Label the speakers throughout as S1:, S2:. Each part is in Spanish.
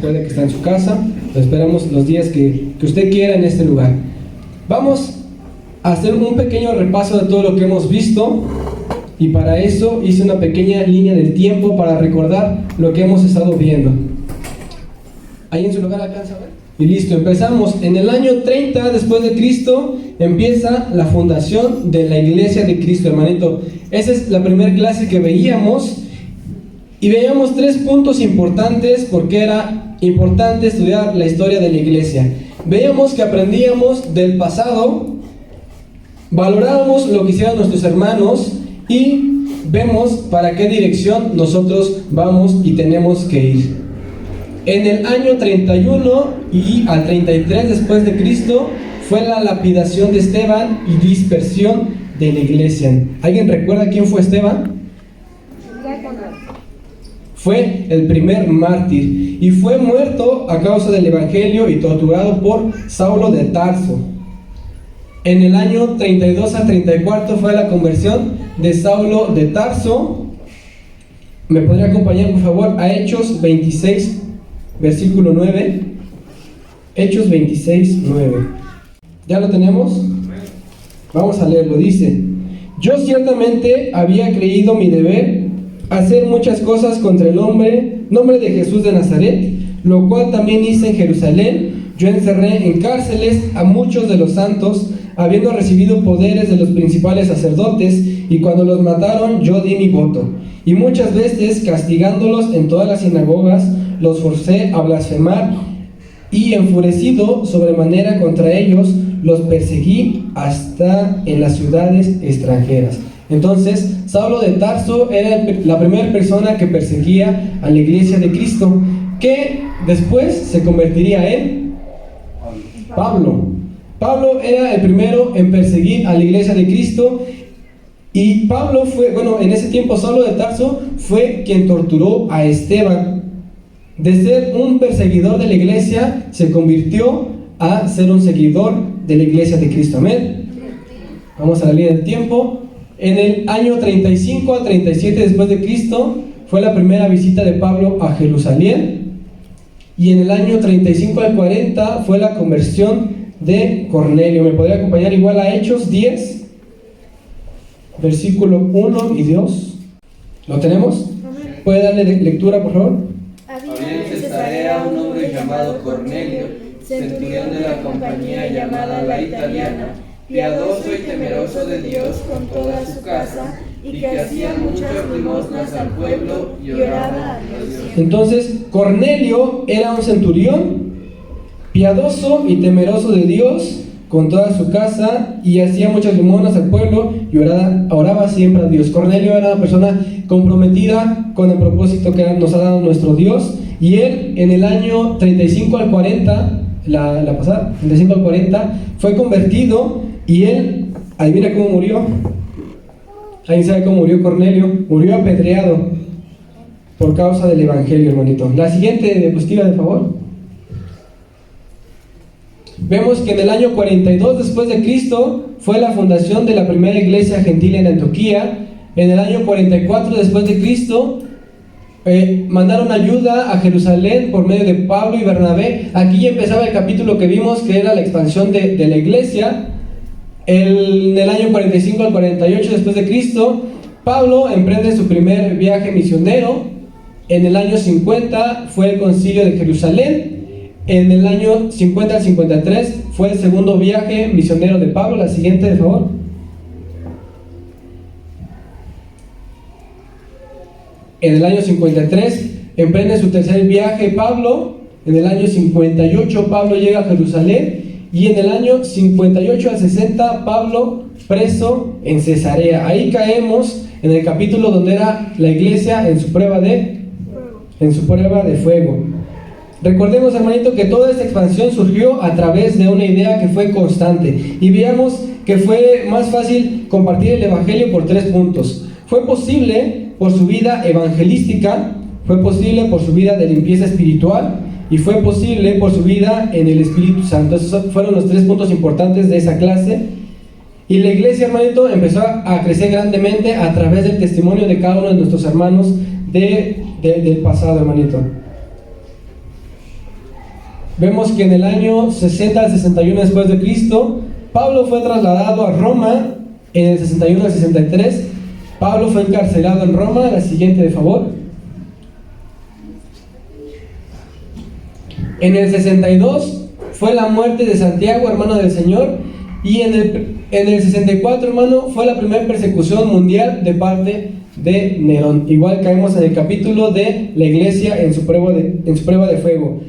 S1: recuerde que está en su casa. Lo esperamos los días que usted quiera en este lugar. Vamos a hacer un pequeño repaso de todo lo que hemos visto. Y para eso hice una pequeña línea del tiempo para recordar lo que hemos estado viendo. ¿Ahí en su lugar alcanza a ver? Y listo, empezamos. En el año 30 después de Cristo empieza la fundación de la Iglesia de Cristo, hermanito. Esa es la primera clase que veíamos. Y veíamos 3 puntos importantes porque era importante estudiar la historia de la Iglesia. Veíamos que aprendíamos del pasado, valorábamos lo que hicieron nuestros hermanos y vemos para qué dirección nosotros vamos y tenemos que ir. En el año 31 y al 33 después de Cristo fue la lapidación de Esteban y dispersión de la iglesia. ¿Alguien recuerda quién fue Esteban? Fue el primer mártir y fue muerto a causa del evangelio y torturado por Saulo de Tarso. En el año 32 al 34 fue la conversión de Saulo de Tarso. ¿Me podría acompañar por favor a Hechos 26, versículo 9? Hechos 26, 9. ¿Ya lo tenemos? Vamos a leerlo. Dice: yo ciertamente había creído mi deber hacer muchas cosas contra el nombre de Jesús de Nazaret, lo cual también hice en Jerusalén. Yo encerré en cárceles a muchos de los santos, habiendo recibido poderes de los principales sacerdotes, y cuando los mataron yo di mi voto. Y muchas veces, castigándolos en todas las sinagogas, los forcé a blasfemar, y enfurecido sobremanera contra ellos, los perseguí hasta en las ciudades extranjeras. Entonces, Saulo de Tarso era la primera persona que perseguía a la iglesia de Cristo, que después se convertiría en Pablo. Pablo era el primero en perseguir a la iglesia de Cristo. Y Pablo fue, en ese tiempo Saulo de Tarso fue quien torturó a Esteban. De ser un perseguidor de la iglesia, se convirtió a ser un seguidor de la iglesia de Cristo. Amén. Vamos a la línea del tiempo. En el año 35 a 37 después de Cristo fue la primera visita de Pablo a Jerusalén. Y en el año 35 al 40 fue la conversión de Cornelio. ¿Me podría acompañar igual a Hechos 10, versículo 1 y 2? ¿Lo tenemos? ¿Puede darle lectura, por favor?
S2: Había en Cesarea un hombre llamado Cornelio, centurión de la compañía llamada La Italiana, piadoso y temeroso de Dios con toda su casa, y que hacía muchas limosnas al pueblo y oraba a Dios.
S1: Entonces, Cornelio era un centurión, piadoso y temeroso de Dios con toda su casa, y hacía muchas limosnas al pueblo y oraba siempre a Dios. Cornelio era una persona comprometida con el propósito que nos ha dado nuestro Dios, y él en el año 35 al 40, la pasada, 35 al 40, fue convertido, y él, adivina cómo murió. ¿Alguien sabe cómo murió Cornelio? Murió apedreado por causa del evangelio, hermanito. La siguiente diapositiva, de favor. Vemos que en el año 42 después de Cristo fue la fundación de la primera iglesia gentil en Antioquía. En el año 44 después de Cristo mandaron ayuda a Jerusalén por medio de Pablo y Bernabé. Aquí ya empezaba el capítulo que vimos, que era la expansión de la iglesia. En el año 45 al 48 después de Cristo, Pablo emprende su primer viaje misionero. En el año 50 fue el concilio de Jerusalén. En el año 50 al 53 fue el segundo viaje misionero de Pablo. La siguiente, de favor. En el año 53 emprende su tercer viaje Pablo. En el año 58 Pablo llega a Jerusalén. Y en el año 58 al 60 Pablo preso en Cesarea. Ahí caemos en el capítulo donde era la iglesia en su prueba de fuego. Recordemos, hermanito, que toda esta expansión surgió a través de una idea que fue constante. Y veamos que fue más fácil compartir el evangelio por 3 puntos. Fue posible por su vida evangelística, fue posible por su vida de limpieza espiritual, y fue posible por su vida en el Espíritu Santo. Esos fueron los 3 puntos importantes de esa clase. Y la iglesia, hermanito, empezó a crecer grandemente a través del testimonio de cada uno de nuestros hermanos del pasado, hermanito. Vemos que en el año 60 al 61 después de Cristo, Pablo fue trasladado a Roma. En el 61 al 63, Pablo fue encarcelado en Roma. La siguiente, de favor. En el 62 fue la muerte de Santiago, hermano del Señor. Y en el 64, hermano, fue la primera persecución mundial de parte de Nerón. Igual caemos en el capítulo de la iglesia en su prueba de fuego.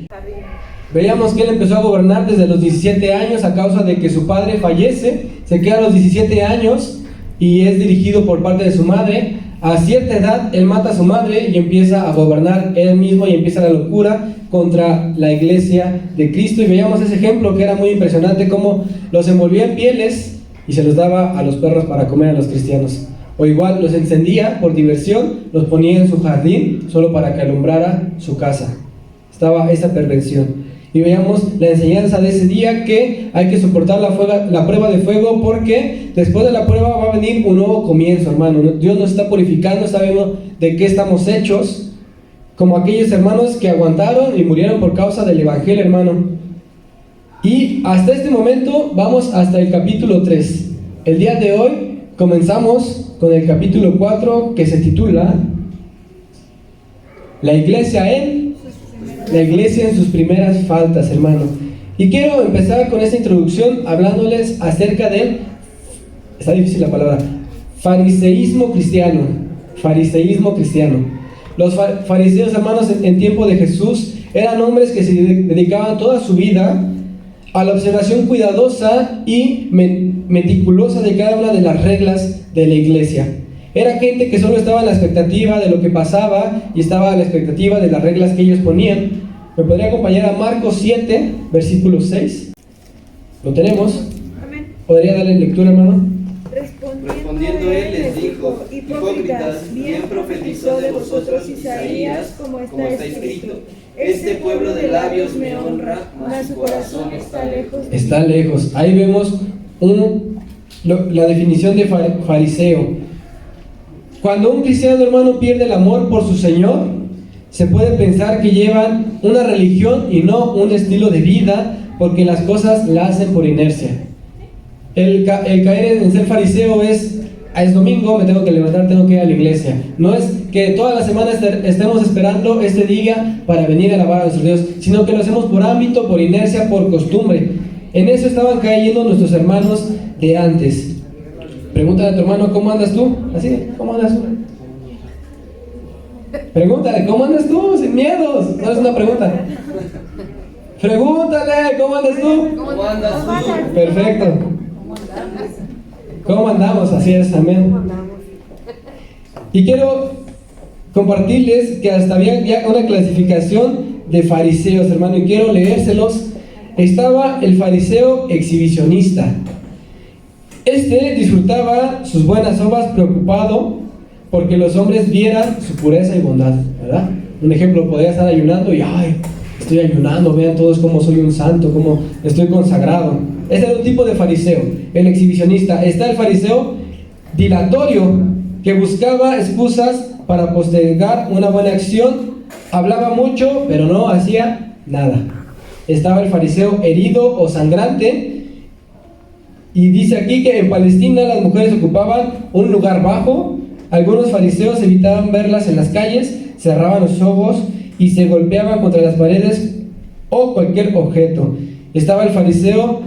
S1: Veíamos que él empezó a gobernar desde los 17 años a causa de que su padre fallece, se queda a los 17 años y es dirigido por parte de su madre. A cierta edad él mata a su madre y empieza a gobernar él mismo y empieza la locura contra la iglesia de Cristo. Y veíamos ese ejemplo que era muy impresionante, cómo los envolvía en pieles y se los daba a los perros para comer a los cristianos. O igual los encendía por diversión, los ponía en su jardín solo para que alumbrara su casa. Estaba esa perversión. Y veamos la enseñanza de ese día, que hay que soportar la prueba de fuego, porque después de la prueba va a venir un nuevo comienzo, hermano. Dios nos está purificando, sabemos de qué estamos hechos, como aquellos hermanos que aguantaron y murieron por causa del evangelio, hermano. Y hasta este momento vamos hasta el capítulo 3. El día de hoy comenzamos con el capítulo 4, que se titula La iglesia en sus primeras faltas, hermano. Y quiero empezar con esta introducción hablándoles acerca del, está difícil la palabra, fariseísmo cristiano. Fariseísmo cristiano. Los fariseos, hermanos, en tiempo de Jesús, eran hombres que se dedicaban toda su vida a la observación cuidadosa y meticulosa de cada una de las reglas de la iglesia. Era gente que solo estaba a la expectativa de lo que pasaba y estaba a la expectativa de las reglas que ellos ponían. ¿Me podría acompañar a Marcos 7, versículo 6? ¿Lo tenemos?
S2: Amén.
S1: ¿Podría darle lectura, hermano?
S2: Respondiendo él les dijo: hipócritas, bien profetizó de vosotros Isaías, como está escrito: este pueblo de labios me honra, mas su corazón está lejos.
S1: Está lejos. Ahí vemos la definición de fariseo. Cuando un cristiano, hermano, pierde el amor por su Señor, se puede pensar que llevan una religión y no un estilo de vida, porque las cosas la hacen por inercia. El caer en ser fariseo es domingo, me tengo que levantar, tengo que ir a la iglesia. No es que todas las semanas estemos esperando este día para venir a alabar a nuestro Dios, sino que lo hacemos por ámbito, por inercia, por costumbre. En eso estaban cayendo nuestros hermanos de antes. Pregúntale a tu hermano: ¿cómo andas tú? Así, ¿cómo andas tú? Pregúntale: ¿cómo andas tú? Sin miedos. No es una pregunta. Pregúntale: ¿cómo andas tú?
S2: ¿Cómo andas tú?
S1: Perfecto. ¿Cómo andamos? Así es, amén. Y quiero compartirles que hasta había ya una clasificación de fariseos, hermano, y quiero leérselos. Estaba el fariseo exhibicionista. Este disfrutaba sus buenas obras preocupado porque los hombres vieran su pureza y bondad, ¿verdad? Un ejemplo, podría estar ayunando y ¡ay! Estoy ayunando, vean todos cómo soy un santo, cómo estoy consagrado. Ese era un tipo de fariseo, el exhibicionista. Está el fariseo dilatorio, que buscaba excusas para postergar una buena acción. Hablaba mucho, pero no hacía nada. Estaba el fariseo herido o sangrante. Y dice aquí que en Palestina las mujeres ocupaban un lugar bajo. Algunos fariseos evitaban verlas en las calles, cerraban los ojos y se golpeaban contra las paredes o cualquier objeto. Estaba el fariseo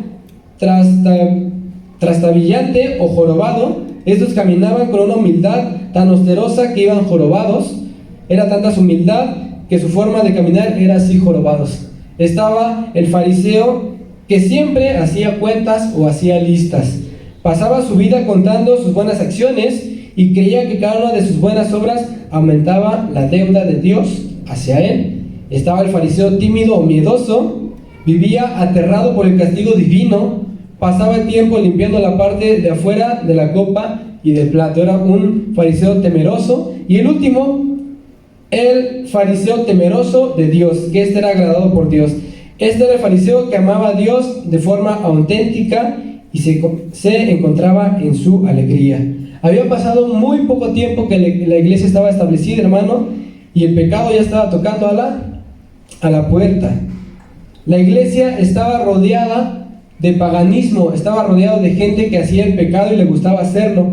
S1: trastabillante o jorobado. Estos caminaban con una humildad tan osterosa que iban jorobados. Era tanta su humildad que su forma de caminar era así, jorobados. Estaba el fariseo que siempre hacía cuentas o hacía listas. Pasaba su vida contando sus buenas acciones y creía que cada una de sus buenas obras aumentaba la deuda de Dios hacia él. Estaba el fariseo tímido o miedoso, vivía aterrado por el castigo divino, pasaba el tiempo limpiando la parte de afuera de la copa y del plato. Era un fariseo temeroso. Y el último, el fariseo temeroso de Dios, que este era agradado por Dios. Este era el fariseo que amaba a Dios de forma auténtica y se encontraba en su alegría. Había pasado muy poco tiempo que la iglesia estaba establecida, hermano, y el pecado ya estaba tocando a la puerta. La iglesia estaba rodeada de paganismo, estaba rodeado de gente que hacía el pecado y le gustaba hacerlo.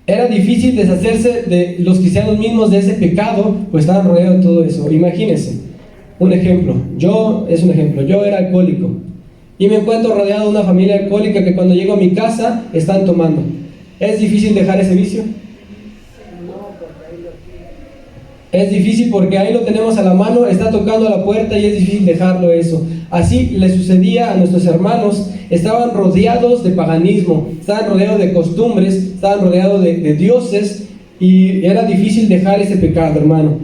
S1: Era difícil deshacerse de los cristianos mismos de ese pecado, pues estaban rodeados de todo eso. Imagínense, un ejemplo, yo era alcohólico y me encuentro rodeado de una familia alcohólica que cuando llego a mi casa están tomando. ¿Es difícil dejar ese vicio? Es difícil porque ahí lo tenemos a la mano, está tocando a la puerta y es difícil dejarlo eso. Así le sucedía a nuestros hermanos, estaban rodeados de paganismo, estaban rodeados de costumbres, estaban rodeados de dioses y era difícil dejar ese pecado, hermano.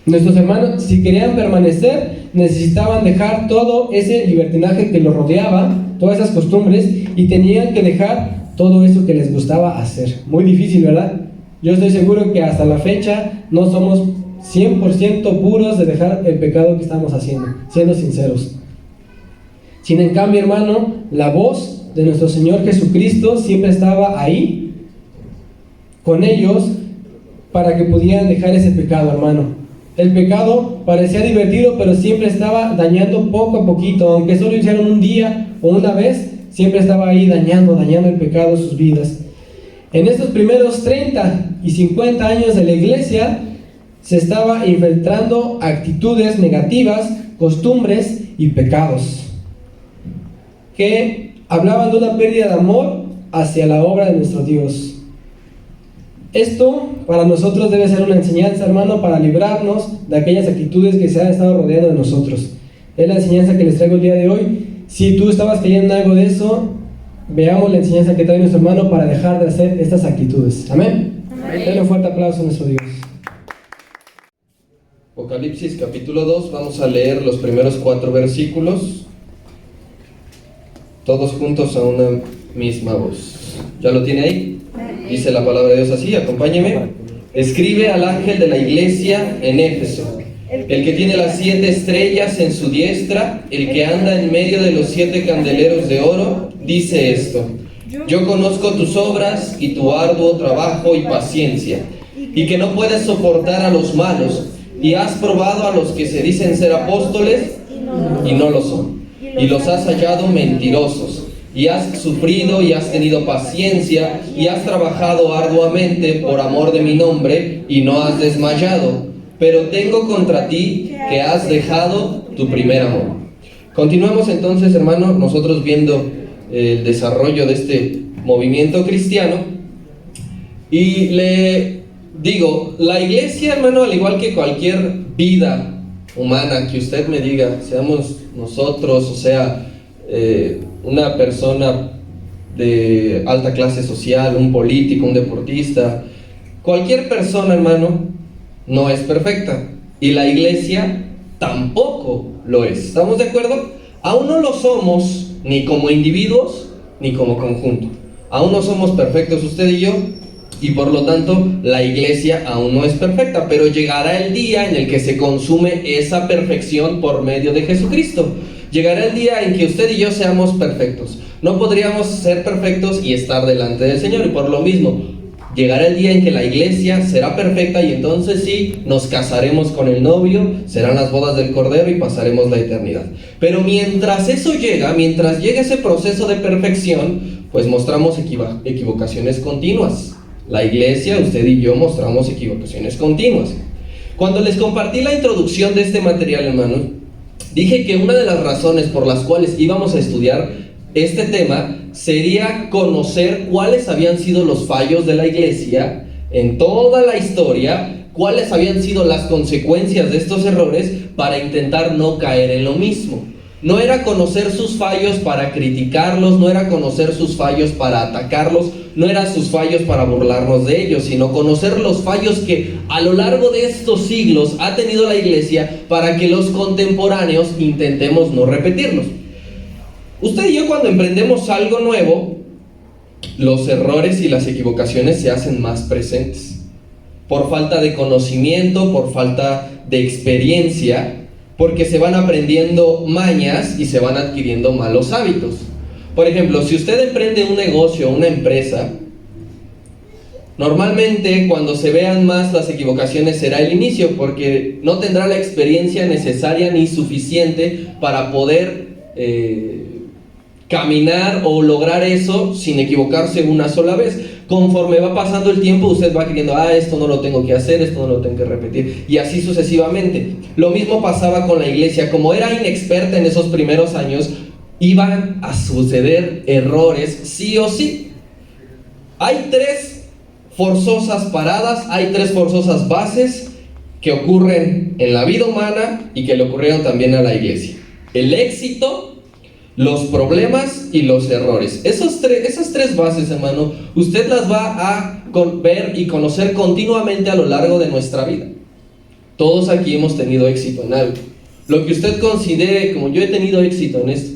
S1: Nuestros hermanos, si querían permanecer, necesitaban dejar todo ese libertinaje que los rodeaba, todas esas costumbres, y tenían que dejar todo eso que les gustaba hacer. Muy difícil, ¿verdad? Yo estoy seguro que hasta la fecha no somos 100% puros de dejar el pecado que estamos haciendo, siendo sinceros. Sin en cambio, hermano, la voz de nuestro Señor Jesucristo siempre estaba ahí con ellos para que pudieran dejar ese pecado, hermano. El pecado parecía divertido, pero siempre estaba dañando poco a poquito, aunque solo hicieron un día o una vez, siempre estaba ahí dañando el pecado sus vidas. En estos primeros 30 y 50 años de la iglesia se estaba infiltrando actitudes negativas, costumbres y pecados que hablaban de una pérdida de amor hacia la obra de nuestro Dios. Esto para nosotros debe ser una enseñanza, hermano, para librarnos de aquellas actitudes que se han estado rodeando de nosotros. Es la enseñanza que les traigo el día de hoy. Si tú estabas cayendo en algo de eso, veamos la enseñanza que trae nuestro hermano para dejar de hacer estas actitudes. Amén. Denle un fuerte aplauso a nuestro Dios.
S3: Apocalipsis capítulo 2, vamos a leer los primeros 4 versículos, todos juntos a una misma voz. ¿Ya lo tiene ahí? Dice la palabra de Dios así, acompáñeme. Escribe al ángel de la iglesia en Éfeso, el que tiene las 7 estrellas en su diestra, el que anda en medio de los 7 candeleros de oro, dice esto: yo conozco tus obras y tu arduo trabajo y paciencia, y que no puedes soportar a los malos, y has probado a los que se dicen ser apóstoles y no lo son, y los has hallado mentirosos, y has sufrido y has tenido paciencia, y has trabajado arduamente por amor de mi nombre, y no has desmayado. Pero tengo contra ti que has dejado tu primer amor. Continuamos entonces, hermano, nosotros viendo el desarrollo de este movimiento cristiano, y le digo, la iglesia, hermano, al igual que cualquier vida humana que usted me diga, seamos nosotros, o sea, una persona de alta clase social, un político, un deportista, cualquier persona, hermano, no es perfecta, y la iglesia tampoco lo es. ¿Estamos de acuerdo? Aún no lo somos, ni como individuos, ni como conjunto. Aún no somos perfectos usted y yo, y por lo tanto la iglesia aún no es perfecta, pero llegará el día en el que se consume esa perfección por medio de Jesucristo. Llegará el día en que usted y yo seamos perfectos. No podríamos ser perfectos y estar delante del Señor, y por lo mismo llegará el día en que la iglesia será perfecta, y entonces sí, nos casaremos con el novio, serán las bodas del Cordero y pasaremos la eternidad. Pero mientras eso llega, mientras llega ese proceso de perfección, pues mostramos equivocaciones continuas. La iglesia, usted y yo, mostramos equivocaciones continuas. Cuando les compartí la introducción de este material, hermanos, dije que una de las razones por las cuales íbamos a estudiar este tema sería conocer cuáles habían sido los fallos de la iglesia en toda la historia, cuáles habían sido las consecuencias de estos errores para intentar no caer en lo mismo. No era conocer sus fallos para criticarlos, no era conocer sus fallos para atacarlos, no eran sus fallos para burlarnos de ellos, sino conocer los fallos que a lo largo de estos siglos ha tenido la iglesia para que los contemporáneos intentemos no repetirlos. Usted y yo, cuando emprendemos algo nuevo, los errores y las equivocaciones se hacen más presentes. Por falta de conocimiento, por falta de experiencia, porque se van aprendiendo mañas y se van adquiriendo malos hábitos. Por ejemplo, si usted emprende un negocio, una empresa, Normalmente cuando se vean más las equivocaciones será el inicio, porque no tendrá la experiencia necesaria ni suficiente para poder caminar o lograr eso sin equivocarse una sola vez. Conforme va pasando el tiempo, usted va queriendo, esto no lo tengo que hacer, esto no lo tengo que repetir, y así sucesivamente. Lo mismo pasaba con la iglesia. Como era inexperta en esos primeros años, iban a suceder errores sí o sí. Hay tres forzosas paradas, hay tres forzosas bases que ocurren en la vida humana y que le ocurrieron también a la iglesia: el éxito, los problemas y los errores. Esas tres bases, hermano, usted las va a ver y conocer continuamente a lo largo de nuestra vida. Todos aquí hemos tenido éxito en algo. Lo que usted considere como yo he tenido éxito en esto.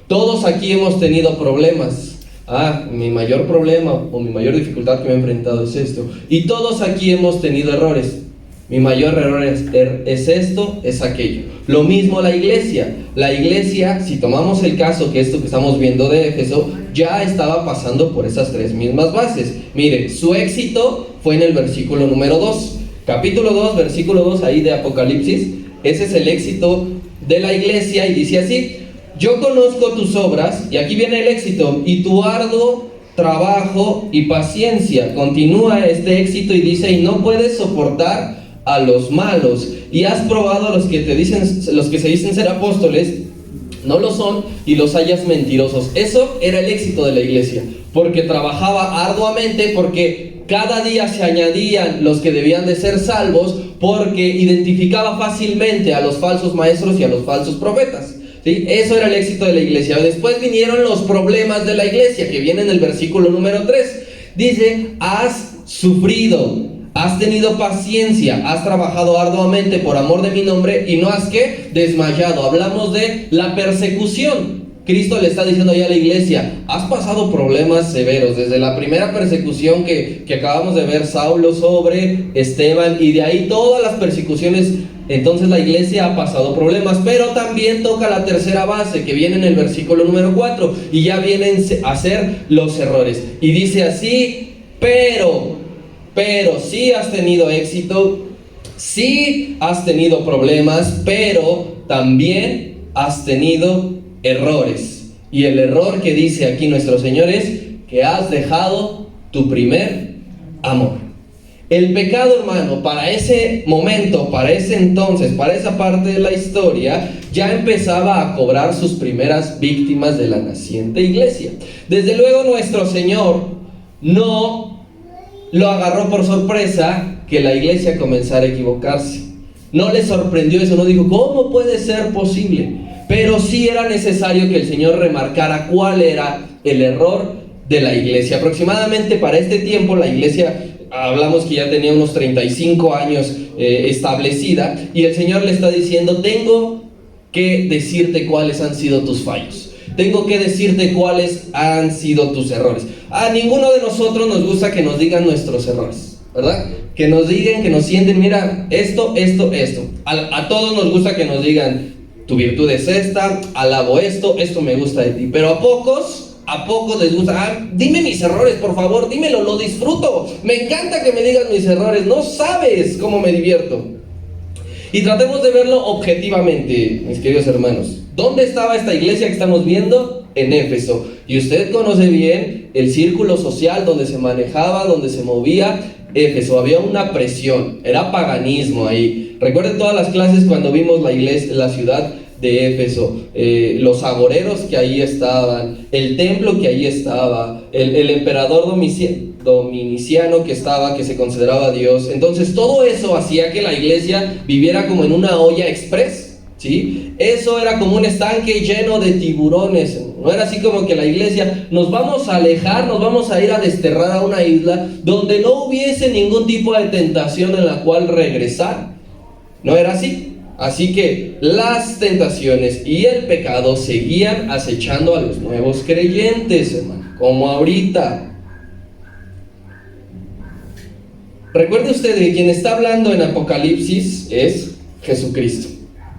S3: Todos aquí hemos tenido problemas. Mi mayor problema o mi mayor dificultad que me he enfrentado es esto. Y todos aquí hemos tenido errores. Mi mayor error es esto, es aquello. Lo mismo la iglesia. La iglesia, si tomamos el caso que esto que estamos viendo de Éfeso, ya estaba pasando por esas tres mismas bases. Mire, su éxito fue en el versículo número 2. Capítulo 2, versículo 2, ahí de Apocalipsis. Ese es el éxito de la iglesia y dice así: yo conozco tus obras, y aquí viene el éxito, y tu arduo trabajo y paciencia. Continúa este éxito y dice: y no puedes soportar a los malos, y has probado a los que se dicen ser apóstoles, no lo son, y los hallas mentirosos. Eso era el éxito de la iglesia, porque trabajaba arduamente, porque cada día se añadían los que debían de ser salvos, porque identificaba fácilmente a los falsos maestros y a los falsos profetas. ¿Sí? Eso era el éxito de la iglesia. Después vinieron los problemas de la iglesia, que viene en el versículo número 3. Dice: has sufrido, has tenido paciencia, has trabajado arduamente por amor de mi nombre y no has desmayado. Hablamos de la persecución. Cristo le está diciendo ya a la iglesia: has pasado problemas severos, desde la primera persecución que acabamos de ver, Saulo sobre Esteban, y de ahí todas las persecuciones. Entonces la iglesia ha pasado problemas, pero también toca la tercera base que viene en el versículo número 4, y ya vienen a ser los errores, y dice así: pero sí has tenido éxito, sí has tenido problemas, pero también has tenido errores. Y el error que dice aquí nuestro Señor es que has dejado tu primer amor. El pecado, hermano, para ese momento, para ese entonces, para esa parte de la historia, ya empezaba a cobrar sus primeras víctimas de la naciente iglesia. Desde luego nuestro Señor no lo agarró por sorpresa que la iglesia comenzara a equivocarse. No le sorprendió eso, no dijo: ¿cómo puede ser posible? Pero sí era necesario que el Señor remarcara cuál era el error de la iglesia. Aproximadamente para este tiempo la iglesia, hablamos que ya tenía unos 35 años establecida, y el Señor le está diciendo: tengo que decirte cuáles han sido tus fallos, tengo que decirte cuáles han sido tus errores. A ninguno de nosotros nos gusta que nos digan nuestros errores, ¿verdad? Que nos digan, que nos sienten: mira, esto. A todos nos gusta que nos digan: tu virtud es esta, alabo esto me gusta de ti. Pero a pocos les gusta: dime mis errores, por favor, dímelo, lo disfruto, me encanta que me digas mis errores, no sabes cómo me divierto. Y tratemos de verlo objetivamente, mis queridos hermanos. ¿Dónde estaba esta iglesia que estamos viendo? En Éfeso. Y usted conoce bien el círculo social donde se manejaba, donde se movía Éfeso. Había una presión, era paganismo ahí. Recuerden todas las clases cuando vimos la iglesia, la ciudad de Éfeso, los agoreros que ahí estaban, el templo que ahí estaba, el emperador Dominiciano que estaba, que se consideraba Dios. Entonces todo eso hacía que la iglesia viviera como en una olla express, ¿sí? Eso era como un estanque lleno de tiburones. No era así como que la iglesia: nos vamos a alejar, nos vamos a ir a desterrar a una isla donde no hubiese ningún tipo de tentación en la cual regresar. No era así. Así que las tentaciones y el pecado seguían acechando a los nuevos creyentes, hermano, como ahorita. Recuerde usted que quien está hablando en Apocalipsis es Jesucristo,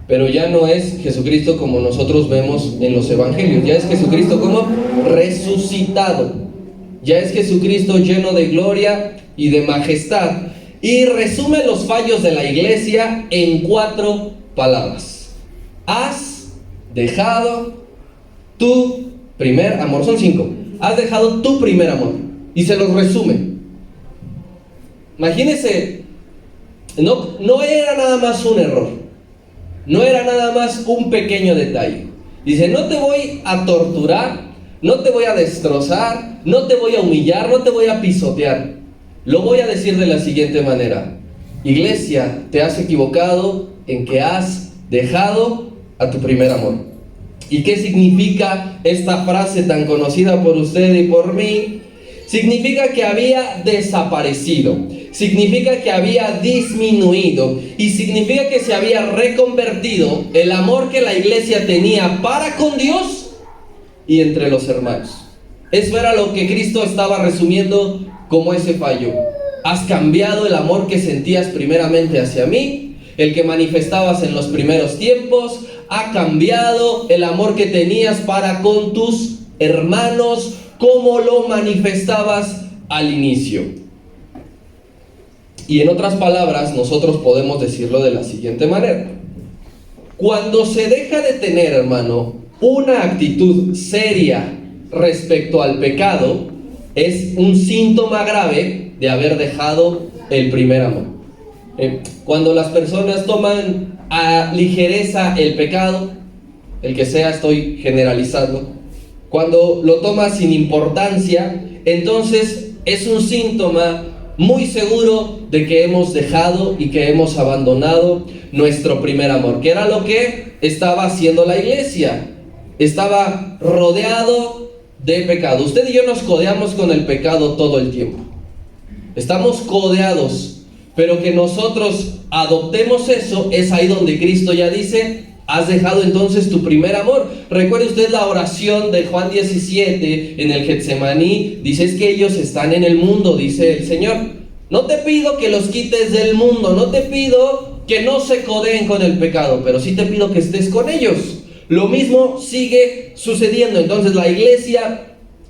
S3: pero ya no es Jesucristo como nosotros vemos en los evangelios, ya es Jesucristo como resucitado. ya es Jesucristo lleno de gloria y de majestad. Y resume los fallos de la iglesia en 4 palabras. Has dejado tu primer amor. Son 5. Has dejado tu primer amor. Y se los resume. Imagínense, no era nada más un error. No era nada más un pequeño detalle. Dice, no te voy a torturar, no te voy a destrozar, no te voy a humillar, no te voy a pisotear. Lo voy a decir de la siguiente manera. Iglesia, te has equivocado en que has dejado a tu primer amor. ¿Y qué significa esta frase tan conocida por usted y por mí? Significa que había desaparecido, significa que había disminuido y significa que se había reconvertido el amor que la iglesia tenía para con Dios y entre los hermanos. Eso era lo que Cristo estaba resumiendo como ese fallo. Has cambiado el amor que sentías primeramente hacia mí, el que manifestabas en los primeros tiempos, ha cambiado el amor que tenías para con tus hermanos, como lo manifestabas al inicio. Y en otras palabras, nosotros podemos decirlo de la siguiente manera. Cuando se deja de tener, hermano, una actitud seria respecto al pecado, es un síntoma grave de haber dejado el primer amor. Cuando las personas toman a ligereza el pecado, el que sea, estoy generalizando, cuando lo tomas sin importancia, entonces es un síntoma muy seguro de que hemos dejado y que hemos abandonado nuestro primer amor, que era lo que estaba haciendo la iglesia. Estaba rodeado de pecado. Usted y yo nos codeamos con el pecado todo el tiempo. Estamos codeados, pero que nosotros adoptemos eso, es ahí donde Cristo ya dice: has dejado entonces tu primer amor. Recuerde usted la oración de Juan 17 en el Getsemaní. Dice: es que ellos están en el mundo, dice el Señor. No te pido que los quites del mundo, no te pido que no se codeen con el pecado, pero sí te pido que estés con ellos. Lo mismo sigue sucediendo. Entonces la iglesia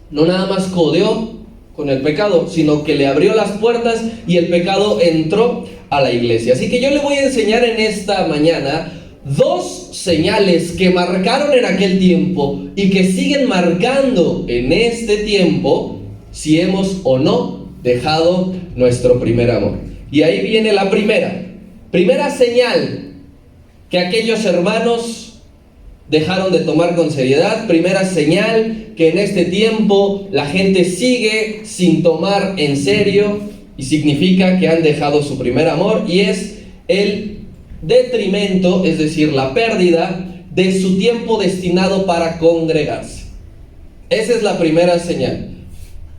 S3: no nada más codeó con el pecado, sino que le abrió las puertas y el pecado entró a la iglesia. Así que yo le voy a enseñar en esta mañana 2 señales que marcaron en aquel tiempo y que siguen marcando en este tiempo si hemos o no dejado nuestro primer amor. Y ahí viene la primera señal que aquellos hermanos dejaron de tomar con seriedad. Primera señal que en este tiempo la gente sigue sin tomar en serio, y significa que han dejado su primer amor, y es el detrimento, es decir, la pérdida de su tiempo destinado para congregarse. Esa es la primera señal,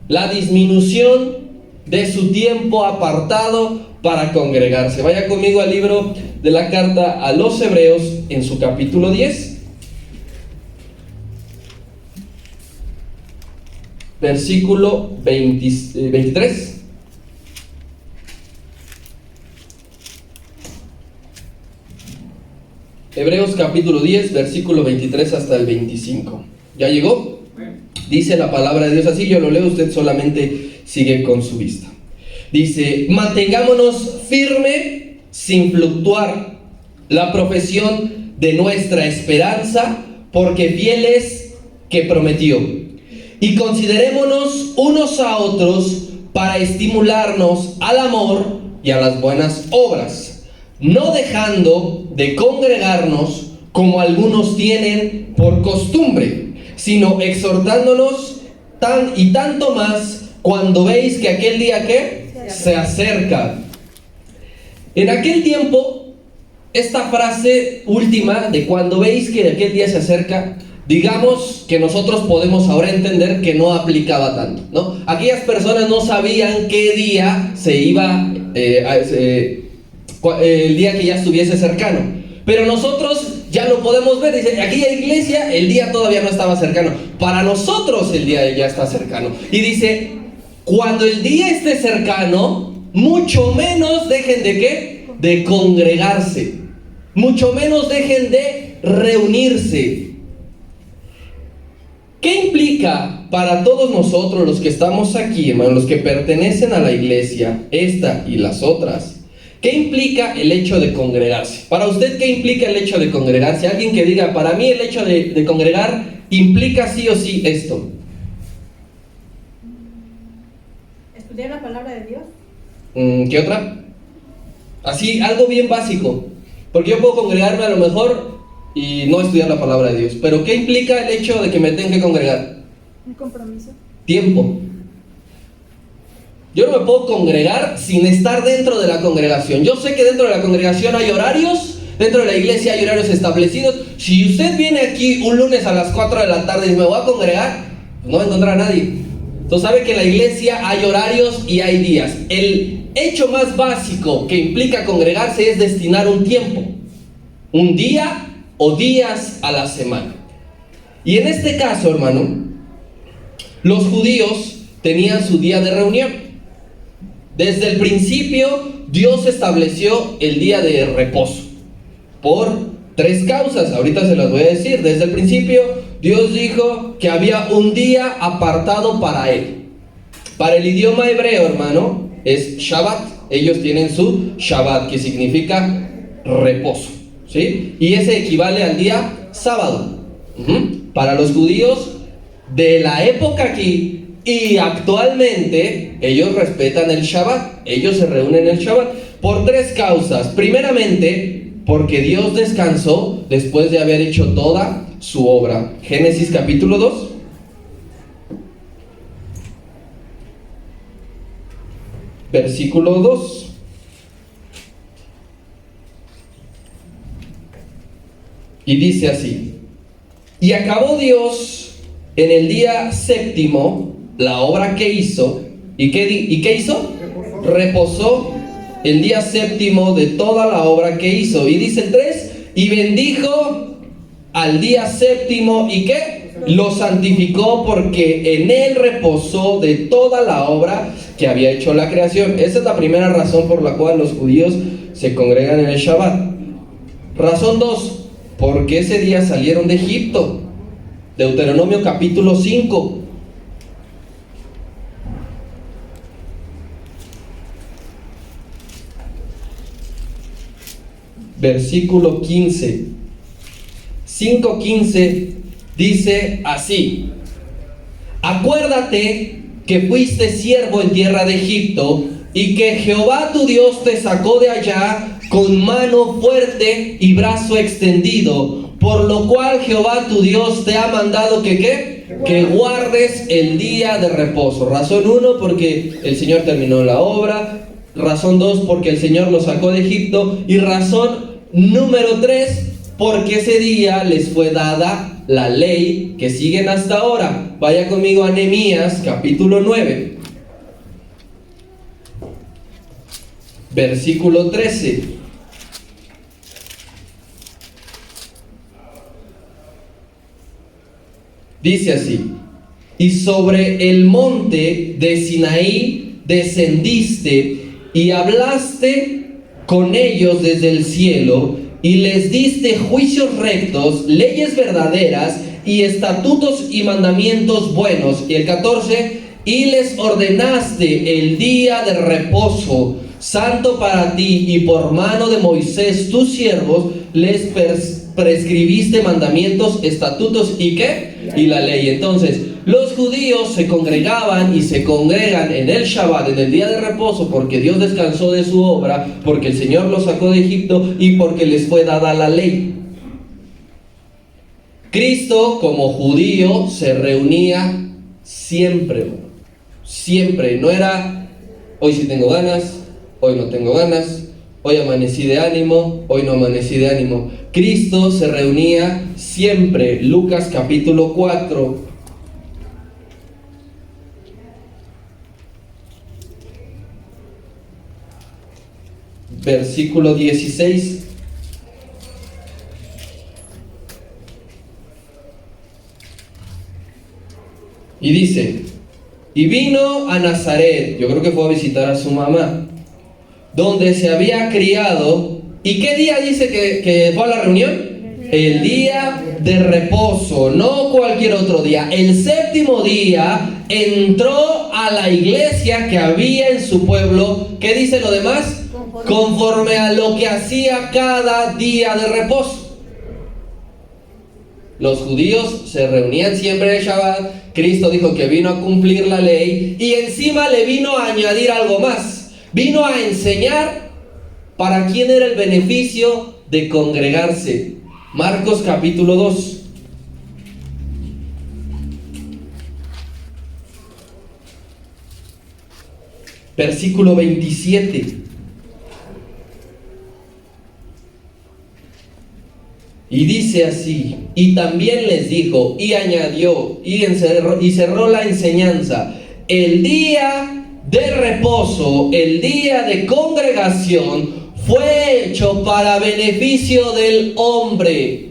S3: la disminución de su tiempo apartado para congregarse. Vaya conmigo al libro de la carta a los Hebreos en su capítulo 10, versículo 23. Hebreos capítulo 10, versículo 23 hasta el 25. ¿Ya llegó? Dice la palabra de Dios así, yo lo leo, usted solamente sigue con su vista. Dice: mantengámonos firme sin fluctuar la profesión de nuestra esperanza, porque fiel es que prometió. Y considerémonos unos a otros para estimularnos al amor y a las buenas obras, no dejando de congregarnos como algunos tienen por costumbre, sino exhortándonos tanto más cuando veis que aquel día ¿qué? Se acerca. En aquel tiempo, esta frase última de cuando veis que aquel día se acerca, digamos que nosotros podemos ahora entender que no aplicaba tanto, ¿no? Aquellas personas no sabían qué día se iba, el día que ya estuviese cercano. Pero nosotros ya lo podemos ver. Dice, aquella iglesia, el día todavía no estaba cercano. Para nosotros el día ya está cercano. Y dice, cuando el día esté cercano, mucho menos dejen de ¿qué? De congregarse. Mucho menos dejen de reunirse. ¿Qué implica para todos nosotros los que estamos aquí, hermanos, los que pertenecen a la iglesia, esta y las otras, ¿qué implica el hecho de congregarse? Para usted, ¿qué implica el hecho de congregarse? Alguien que diga, para mí el hecho de congregar implica sí o sí esto.
S2: Estudiar la palabra de Dios.
S3: ¿Qué otra? Así, algo bien básico. Porque yo puedo congregarme a lo mejor y no estudiar la palabra de Dios. Pero ¿qué implica el hecho de que me tenga que congregar?
S2: Un compromiso.
S3: Tiempo. Yo no me puedo congregar sin estar dentro de la congregación. Yo sé que dentro de la congregación hay horarios, dentro de la iglesia hay horarios establecidos. Si usted viene aquí un lunes a las 4 de la tarde y me voy a congregar, pues no va a encontrar a nadie. Entonces sabe que en la iglesia hay horarios y hay días. El hecho más básico que implica congregarse es destinar un tiempo, un día o días a la semana. Y en este caso, hermano, los judíos tenían su día de reunión. Desde el principio, Dios estableció el día de reposo por 3 causas. Ahorita se las voy a decir. Desde el principio, Dios dijo que había un día apartado para Él. Para el idioma hebreo, hermano, es Shabbat. Ellos tienen su Shabbat, que significa reposo, ¿sí? Y ese equivale al día sábado. Para los judíos de la época aquí y actualmente, ellos respetan el Shabbat. Ellos se reúnen en el Shabbat por 3 causas. Primeramente, porque Dios descansó después de haber hecho toda su obra. Génesis capítulo 2. Versículo 2. Y dice así: y acabó Dios en el día séptimo la obra que hizo. ¿Y qué hizo? Reposó el día séptimo de toda la obra que hizo. Y dice el 3: y bendijo al día séptimo. ¿Y qué? Lo santificó, porque en él reposó de toda la obra que había hecho la creación. Esa es la primera razón por la cual los judíos se congregan en el Shabbat. Razón 2: porque ese día salieron de Egipto. Deuteronomio capítulo 5. Versículo 15. 5:15 dice así: acuérdate que fuiste siervo en tierra de Egipto, y que Jehová tu Dios te sacó de allá con mano fuerte y brazo extendido, por lo cual Jehová tu Dios te ha mandado que ¿qué? Que guardes el día de reposo. Razón 1, porque el Señor terminó la obra. Razón 2, porque el Señor los sacó de Egipto. Y razón número 3, porque ese día les fue dada la ley que siguen hasta ahora. Vaya conmigo a Nehemías capítulo 9, versículo 13. Dice así: y sobre el monte de Sinaí descendiste y hablaste con ellos desde el cielo, y les diste juicios rectos, leyes verdaderas y estatutos y mandamientos buenos. Y el 14: y les ordenaste el día de reposo santo para ti, y por mano de Moisés tus siervos les prescribiste mandamientos, estatutos y ¿qué? Y la ley. Entonces, los judíos se congregaban y se congregan en el Shabbat, en el día de reposo, porque Dios descansó de su obra, porque el Señor los sacó de Egipto y porque les fue dada la ley. Cristo, como judío, se reunía siempre, siempre. No era hoy sí tengo ganas, hoy no tengo ganas, hoy amanecí de ánimo, hoy no amanecí de ánimo. Cristo se reunía siempre. Lucas capítulo 4. Versículo 16. Y dice: y vino a Nazaret, yo creo que fue a visitar a su mamá, donde se había criado. ¿Y qué día dice que fue a la reunión? El día de reposo, no cualquier otro día. El séptimo día entró a la iglesia que había en su pueblo. ¿Qué dice lo demás? Conforme a lo que hacía cada día de reposo. Los judíos se reunían siempre en Shabbat. Cristo dijo que vino a cumplir la ley y encima le vino a añadir algo más. Vino a enseñar para quién era el beneficio de congregarse. Marcos capítulo 2. Versículo 27. Y dice así: y también les dijo, y añadió, y cerró la enseñanza: el día de reposo, el día de congregación, fue hecho para beneficio del hombre.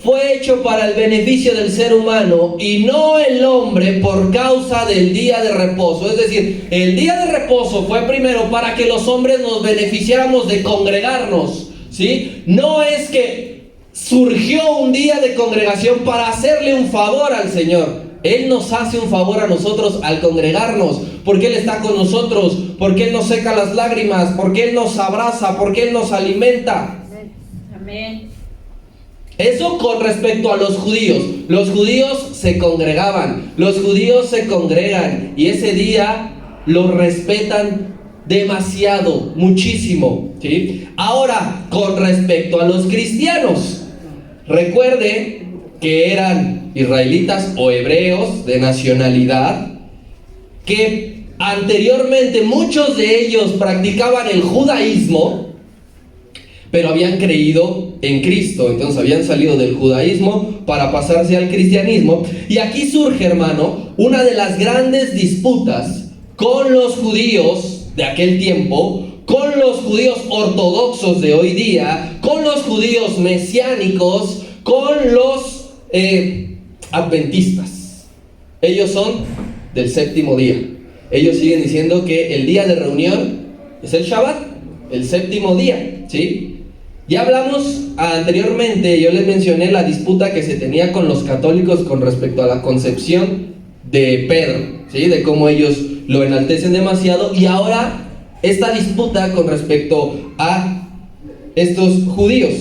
S3: Fue hecho para el beneficio del ser humano y no el hombre por causa del día de reposo. Es decir, el día de reposo fue primero para que los hombres nos beneficiáramos de congregarnos, ¿sí? No es que surgió un día de congregación para hacerle un favor al Señor. Él nos hace un favor a nosotros al congregarnos, porque Él está con nosotros, porque Él nos seca las lágrimas, porque Él nos abraza, porque Él nos alimenta.
S2: Amén.
S3: Eso con respecto a los judíos. Los judíos se congregaban, los judíos se congregan y ese día lo respetan demasiado, muchísimo, ¿sí? Ahora, con respecto a los cristianos, recuerde que eran israelitas o hebreos de nacionalidad, que anteriormente muchos de ellos practicaban el judaísmo, pero habían creído en Cristo. Entonces habían salido del judaísmo para pasarse al cristianismo. Y aquí surge, hermano, una de las grandes disputas con los judíos de aquel tiempo, con los judíos ortodoxos de hoy día, con los judíos mesiánicos, con los adventistas. Ellos son del séptimo día. Ellos siguen diciendo que el día de reunión es el Shabbat, el séptimo día, ¿sí? Ya hablamos anteriormente, yo les mencioné la disputa que se tenía con los católicos con respecto a la concepción de Pedro, ¿sí? De cómo ellos lo enaltecen demasiado, y ahora esta disputa con respecto a estos judíos.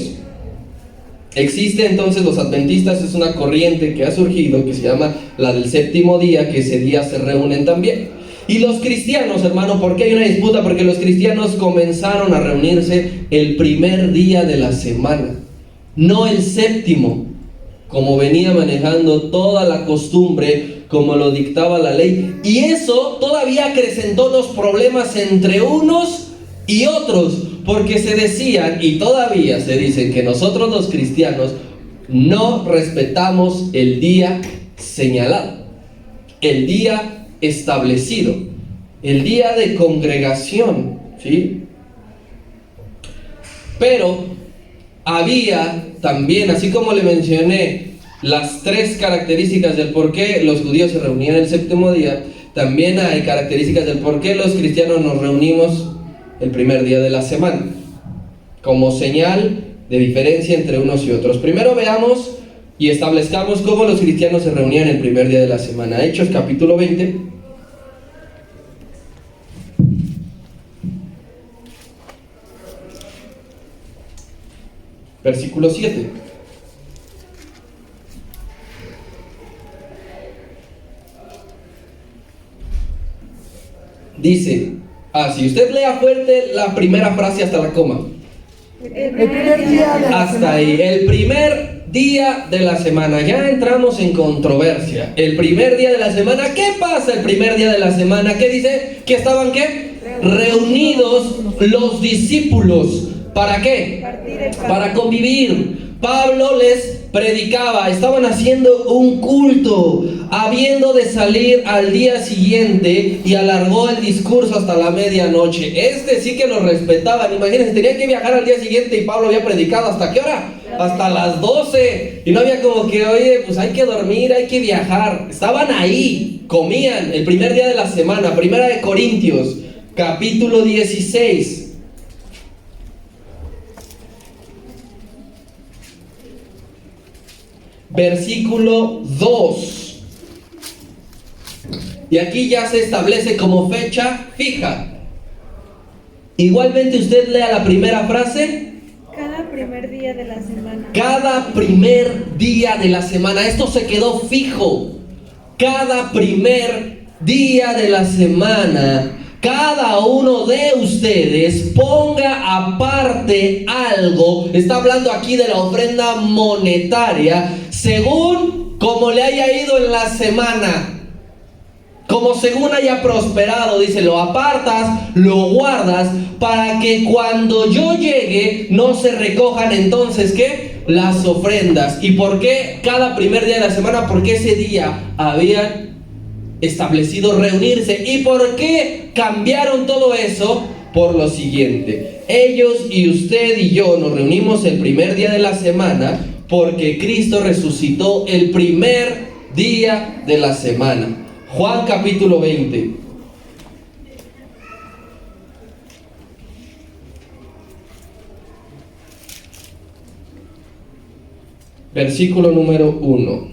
S3: Existe entonces los adventistas, es una corriente que ha surgido que se llama la del séptimo día, que ese día se reúnen también. Y los cristianos, hermano, ¿por qué hay una disputa? Porque los cristianos comenzaron a reunirse el primer día de la semana, no el séptimo, como venía manejando toda la costumbre, como lo dictaba la ley. Y eso todavía acrecentó los problemas entre unos y otros, porque se decían, y todavía se dicen, que nosotros los cristianos no respetamos el día señalado, el día establecido, el día de congregación, ¿sí? Pero había también, así como le mencioné las tres características del por qué los judíos se reunían el séptimo día, también hay características del por qué los cristianos nos reunimos el primer día de la semana, como señal de diferencia entre unos y otros. Primero veamos y establezcamos cómo los cristianos se reunían el primer día de la semana. Hechos capítulo 20. Versículo 7. Dice, si usted lea fuerte la primera frase hasta la coma.
S2: El primer día de la
S3: hasta
S2: semana.
S3: ahí, el primer día de la semana. Ya entramos en controversia. El primer día de la semana, ¿qué pasa el primer día de la semana? ¿Qué dice? ¿Que estaban qué? Reunidos los discípulos. ¿Para qué? Para convivir. Pablo les predicaba, estaban haciendo un culto, habiendo de salir al día siguiente, y alargó el discurso hasta la medianoche. Sí que lo respetaban. Imagínense, tenían que viajar al día siguiente y Pablo había predicado ¿hasta qué hora? Hasta las 12. Y no había como que, oye, pues hay que dormir, hay que viajar. Estaban ahí, comían el primer día de la semana. Primera de Corintios, capítulo 16. versículo 2. Y aquí ya se establece como fecha fija. Igualmente usted lea la primera frase.
S2: Cada primer día de la semana.
S3: Cada primer día de la semana. Esto se quedó fijo. Cada primer día de la semana. Cada uno de ustedes ponga aparte algo. Está hablando aquí de la ofrenda monetaria, según como le haya ido en la semana. Como según haya prosperado, dice, lo apartas, lo guardas, para que cuando yo llegue no se recojan entonces, ¿qué? Las ofrendas. ¿Y por qué cada primer día de la semana? Porque ese día habían establecido reunirse. ¿Y por qué cambiaron todo eso? Por lo siguiente: ellos y usted y yo nos reunimos el primer día de la semana porque Cristo resucitó el primer día de la semana. Juan capítulo 20. Versículo número 1.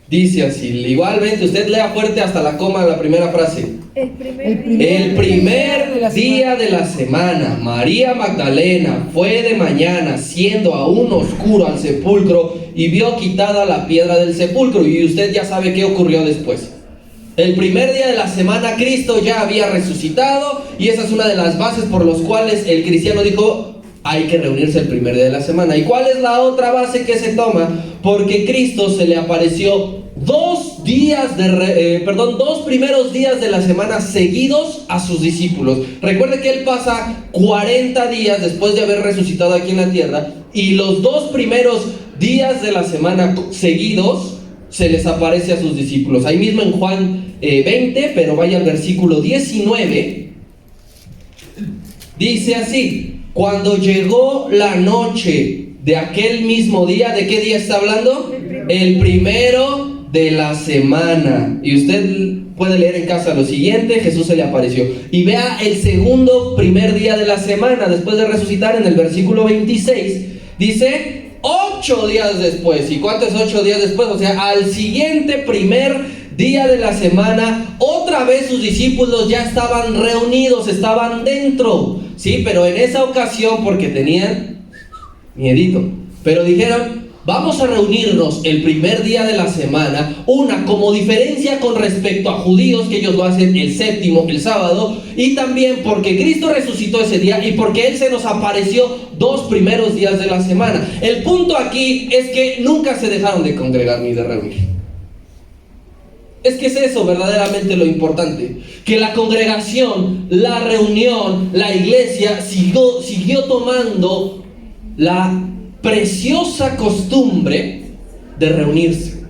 S3: Dice así, igualmente usted lea fuerte hasta la coma de la primera frase. El primer día de la semana, María Magdalena fue de mañana, siendo aún oscuro, al sepulcro y vio quitada la piedra del sepulcro. Y usted ya sabe qué ocurrió después. El primer día de la semana Cristo ya había resucitado, y esa es una de las bases por las cuales el cristiano dijo: hay que reunirse el primer día de la semana. ¿Y cuál es la otra base que se toma? Porque Cristo se le apareció dos primeros días de la semana seguidos a sus discípulos. Recuerde que Él pasa 40 días después de haber resucitado aquí en la tierra, y los dos primeros días de la semana seguidos se les aparece a sus discípulos. Ahí mismo en Juan 20, pero vaya al versículo 19, dice así: cuando llegó la noche de aquel mismo día, ¿de qué día está hablando? El primero de la semana. Y usted puede leer en casa lo siguiente: Jesús se le apareció. Y vea el segundo primer día de la semana, después de resucitar, en el versículo 26, dice 8 días después. ¿Y cuánto es 8 días después? O sea, al siguiente primer día de la semana, otra vez sus discípulos ya estaban reunidos, estaban dentro. Sí, pero en esa ocasión, porque tenían miedito, pero dijeron: vamos a reunirnos el primer día de la semana. Una, como diferencia con respecto a judíos, que ellos lo hacen el séptimo, el sábado, y también porque Cristo resucitó ese día y porque Él se nos apareció 2 primeros días de la semana. El punto aquí es que nunca se dejaron de congregar ni de reunir. Es que es eso verdaderamente lo importante, que la congregación, la reunión, la iglesia siguió tomando la preciosa costumbre de reunirse.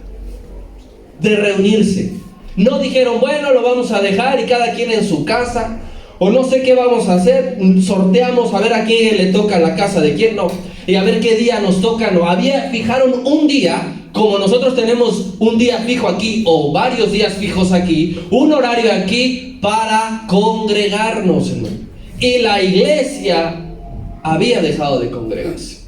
S3: No dijeron: bueno, lo vamos a dejar y cada quien en su casa, o no sé qué vamos a hacer, sorteamos a ver a quién le toca la casa de quién, no, y a ver qué día nos toca. No, fijaron un día. Como nosotros tenemos un día fijo aquí, o varios días fijos aquí, un horario aquí para congregarnos, hermano. Y la iglesia había dejado de congregarse.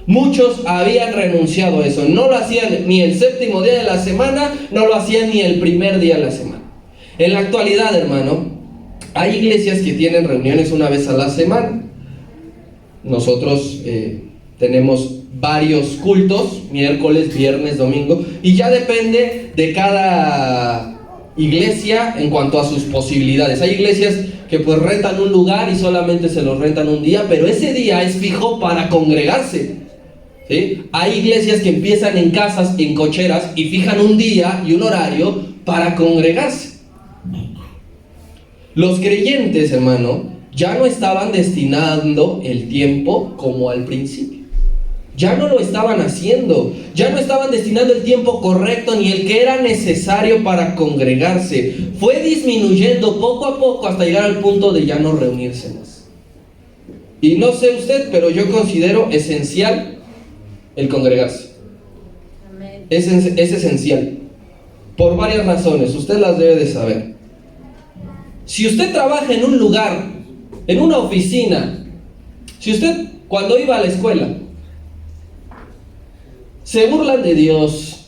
S3: Muchos habían renunciado a eso. No lo hacían ni el séptimo día de la semana, no lo hacían ni el primer día de la semana. En la actualidad, hermano, hay iglesias que tienen reuniones una vez a la semana. Nosotros tenemos varios cultos: miércoles, viernes, domingo, y ya depende de cada iglesia en cuanto a sus posibilidades. Hay iglesias que pues rentan un lugar y solamente se los rentan un día, pero ese día es fijo para congregarse, ¿sí? Hay iglesias que empiezan en casas, en cocheras, y fijan un día y un horario para congregarse. Los creyentes, hermano, ya no estaban destinando el tiempo como al principio. Ya no lo estaban haciendo, ya no estaban destinando el tiempo correcto ni el que era necesario para congregarse. Fue disminuyendo poco a poco hasta llegar al punto de ya no reunirse más. Y no sé usted, pero yo considero esencial el congregarse. Es esencial, por varias razones, usted las debe de saber. Si usted trabaja en un lugar, en una oficina, si usted cuando iba a la escuela se burlan de Dios,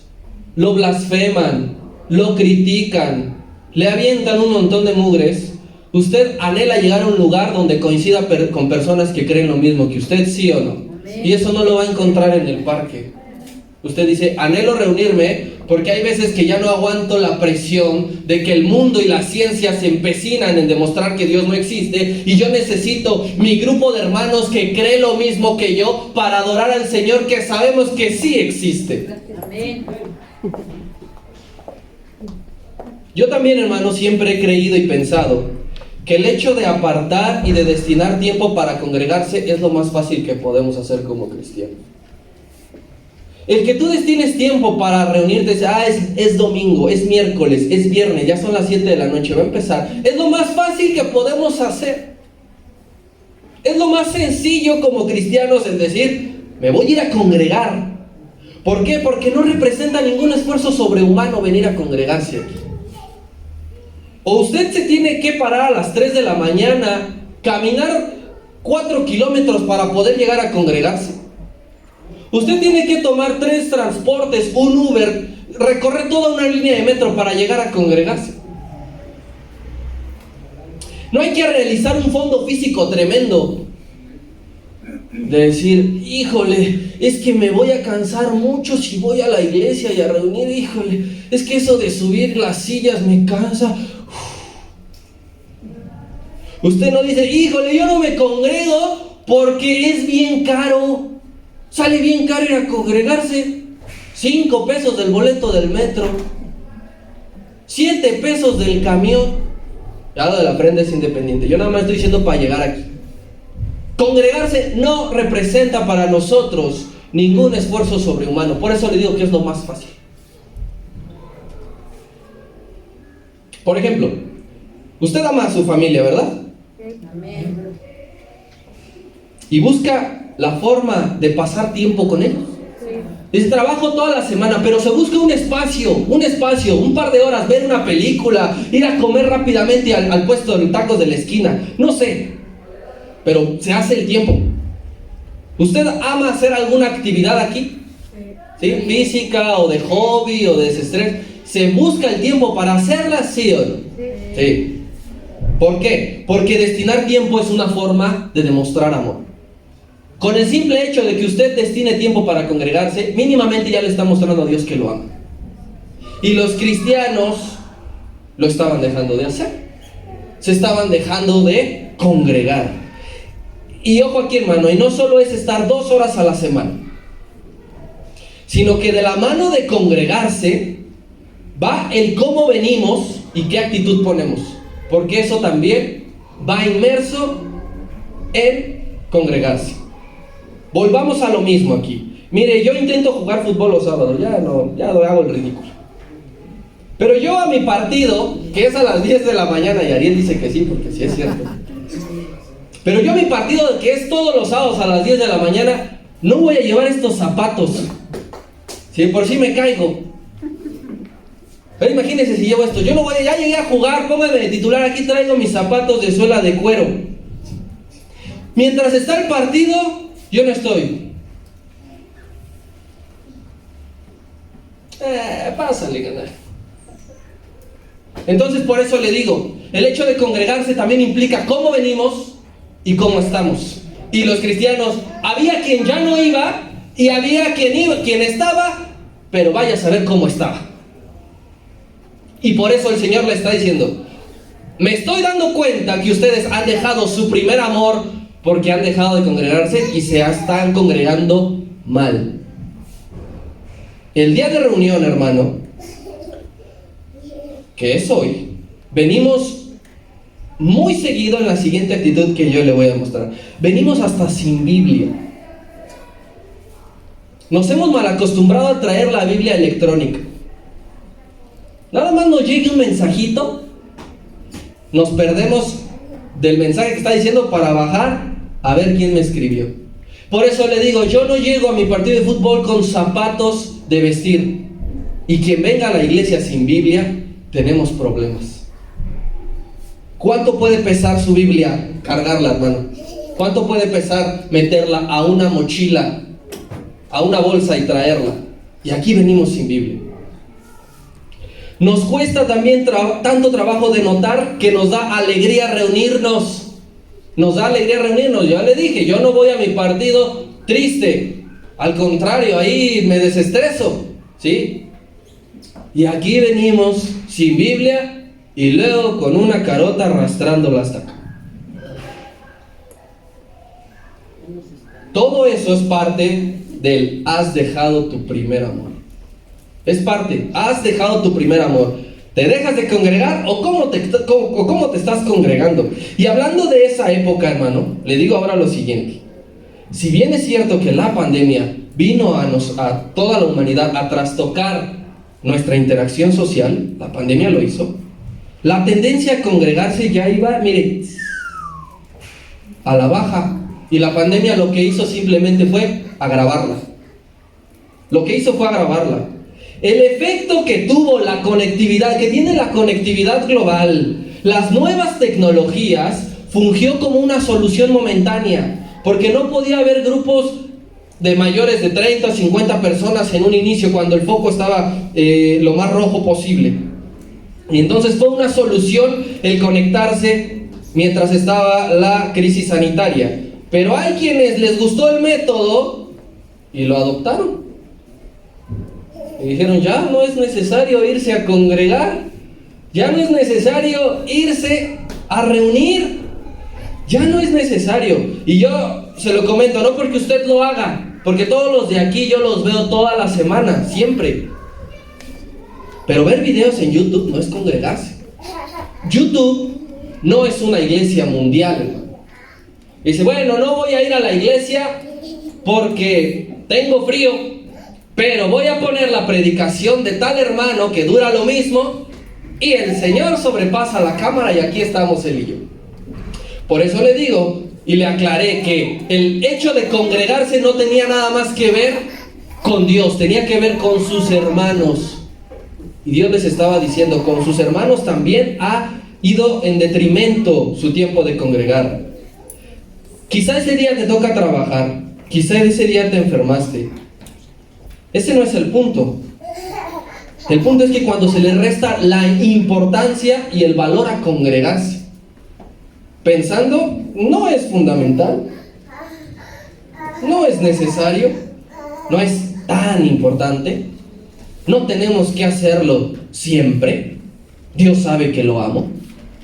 S3: lo blasfeman, lo critican, le avientan un montón de mugres, usted anhela llegar a un lugar donde coincida con personas que creen lo mismo que usted, ¿sí o no? Y eso no lo va a encontrar en el parque. Usted dice, anhelo reunirme porque hay veces que ya no aguanto la presión de que el mundo y la ciencia se empecinan en demostrar que Dios no existe, y yo necesito mi grupo de hermanos que cree lo mismo que yo para adorar al Señor, que sabemos que sí existe.
S2: Amén.
S3: Yo también, hermano, siempre he creído y pensado que el hecho de apartar y de destinar tiempo para congregarse es lo más fácil que podemos hacer como cristianos. El que tú destines tiempo para reunirte, es domingo, es miércoles, es viernes, ya son las 7 de la noche, va a empezar. Es lo más fácil que podemos hacer. Es lo más sencillo como cristianos el decir, me voy a ir a congregar. ¿Por qué? Porque no representa ningún esfuerzo sobrehumano venir a congregarse aquí. O usted se tiene que parar a las 3 de la mañana, caminar 4 kilómetros para poder llegar a congregarse. Usted tiene que tomar 3 transportes, un Uber, recorrer toda una línea de metro para llegar a congregarse. No hay que realizar un fondo físico tremendo de decir, híjole, es que me voy a cansar mucho si voy a la iglesia y a reunir, híjole, es que eso de subir las sillas me cansa. Usted no dice, híjole, yo no me congrego porque es bien caro. Sale bien caro ir a congregarse. 5 pesos del boleto del metro, 7 pesos del camión. Ya lo de la prenda es independiente. Yo nada más estoy diciendo para llegar aquí. Congregarse no representa para nosotros ningún esfuerzo sobrehumano. Por eso le digo que es lo más fácil. Por ejemplo, usted ama a su familia, ¿verdad?
S2: Amén.
S3: Y busca la forma de pasar tiempo con ellos. Es trabajo toda la semana, pero se busca un espacio, un par de horas, ver una película, ir a comer rápidamente al puesto de tacos de la esquina, no sé, pero se hace el tiempo. ¿Usted ama hacer alguna actividad aquí? ¿Sí? Física o de hobby o de desestrés. ¿Se busca el tiempo para hacerla, sí o no? Sí. ¿Por qué? Porque destinar tiempo es una forma de demostrar amor. Con el simple hecho de que usted destine tiempo para congregarse, mínimamente ya le está mostrando a Dios que lo ama. Y los cristianos lo estaban dejando de hacer. Se estaban dejando de congregar. Y ojo aquí, hermano, y no solo es estar 2 horas a la semana, sino que de la mano de congregarse va el cómo venimos y qué actitud ponemos. Porque eso también va inmerso en congregarse. Volvamos a lo mismo aquí. Mire, yo intento jugar fútbol los sábados, ya no hago el ridículo. Pero yo a mi partido, que es a las 10 de la mañana, y Ariel dice que sí, porque sí es cierto. Pero yo a mi partido, que es todos los sábados a las 10 de la mañana, no voy a llevar estos zapatos. Si por sí me caigo. Pero imagínense si llevo esto. Yo no voy, ya llegué a jugar, póngame de titular, aquí traigo mis zapatos de suela de cuero. Mientras está el partido, yo no estoy. Pásale, ganar. Entonces por eso le digo, el hecho de congregarse también implica cómo venimos y cómo estamos. Y los cristianos, había quien ya no iba y había quien estaba, pero vaya a saber cómo estaba. Y por eso el Señor le está diciendo, me estoy dando cuenta que ustedes han dejado su primer amor porque han dejado de congregarse y se están congregando mal. El día de reunión, hermano, que es hoy, venimos muy seguido en la siguiente actitud que yo le voy a mostrar. Venimos hasta sin Biblia. Nos hemos mal acostumbrado a traer la Biblia electrónica. Nada más nos llegue un mensajito, nos perdemos del mensaje que está diciendo para bajar a ver quién me escribió. Por eso le digo, yo no llego a mi partido de fútbol con zapatos de vestir. Y quien venga a la iglesia sin Biblia, tenemos problemas. ¿Cuánto puede pesar su Biblia cargarla, hermano? ¿Cuánto puede pesar meterla a una mochila, a una bolsa y traerla? Y aquí venimos sin Biblia. Nos cuesta también tanto trabajo de notar que nos da alegría reunirnos. Nos da alegría reunirnos. Ya le dije, yo no voy a mi partido triste. Al contrario, ahí me desestreso, ¿sí? Y aquí venimos sin Biblia y luego con una carota arrastrándola hasta acá. Todo eso es parte del has dejado tu primer amor. Es parte, has dejado tu primer amor. ¿Te dejas de congregar o cómo te estás congregando? Y hablando de esa época, hermano, le digo ahora lo siguiente. Si bien es cierto que la pandemia vino a toda la humanidad a trastocar nuestra interacción social, la pandemia lo hizo, la tendencia a congregarse ya iba, mire, a la baja. Y la pandemia lo que hizo simplemente fue agravarla. Lo que hizo fue agravarla. El efecto que tuvo la conectividad, que tiene la conectividad global, las nuevas tecnologías, fungió como una solución momentánea, porque no podía haber grupos de mayores de 30 o 50 personas en un inicio, cuando el foco estaba lo más rojo posible. Y entonces fue una solución el conectarse mientras estaba la crisis sanitaria. Pero hay quienes les gustó el método y lo adoptaron. Y dijeron, ya no es necesario irse a congregar, ya no es necesario irse a reunir, ya no es necesario. Y yo se lo comento, no porque usted lo haga, porque todos los de aquí yo los veo toda la semana, siempre. Pero ver videos en YouTube no es congregarse. YouTube no es una iglesia mundial, hermano. Dice, bueno, no voy a ir a la iglesia porque tengo frío, pero voy a poner la predicación de tal hermano que dura lo mismo y el Señor sobrepasa la cámara y aquí estamos él y yo. Por eso le digo y le aclaré que el hecho de congregarse no tenía nada más que ver con Dios, tenía que ver con sus hermanos. Y Dios les estaba diciendo, con sus hermanos también ha ido en detrimento su tiempo de congregar. Quizá ese día te toca trabajar, quizá ese día te enfermaste. Ese no es el punto. El punto es que cuando se le resta la importancia y el valor a congregarse, pensando, no es fundamental, no es necesario, no es tan importante, no tenemos que hacerlo siempre, Dios sabe que lo amo.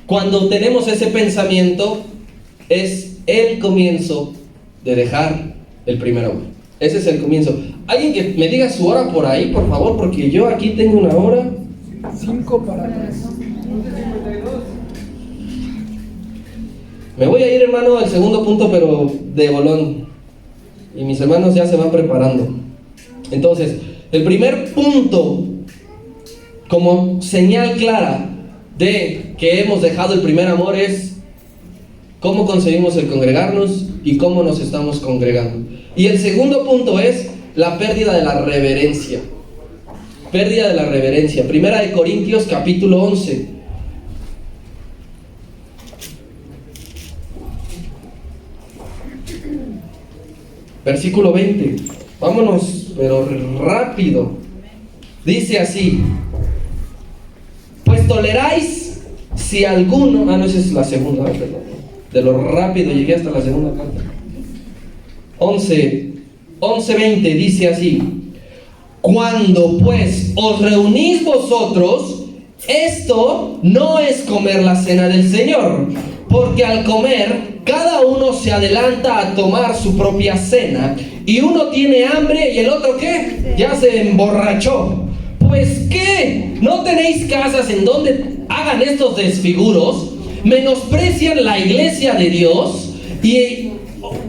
S3: Cuando tenemos ese pensamiento, es el comienzo de dejar el primer amor. Ese es el comienzo. Alguien que me diga su hora por ahí, por favor, porque yo aquí tengo una hora.
S1: 5 para 3.
S3: Me voy a ir, hermano, al segundo punto, pero de bolón. Y mis hermanos ya se van preparando. Entonces, el primer punto, como señal clara de que hemos dejado el primer amor, es cómo conseguimos el congregarnos y cómo nos estamos congregando. Y el segundo punto es la pérdida de la reverencia. Pérdida de la reverencia. Primera de Corintios capítulo 11. Versículo 20. Vámonos, pero rápido. Dice así: pues toleráis si alguno... no, esa es la segunda, perdón. De lo rápido llegué hasta la segunda parte. 11:20 dice así: cuando pues os reunís vosotros, esto no es comer la cena del Señor, porque al comer cada uno se adelanta a tomar su propia cena, y uno tiene hambre y el otro ¿qué? Ya se emborrachó. Pues ¿qué? ¿No tenéis casas en donde hagan estos desfiguros? Menosprecian la iglesia de Dios y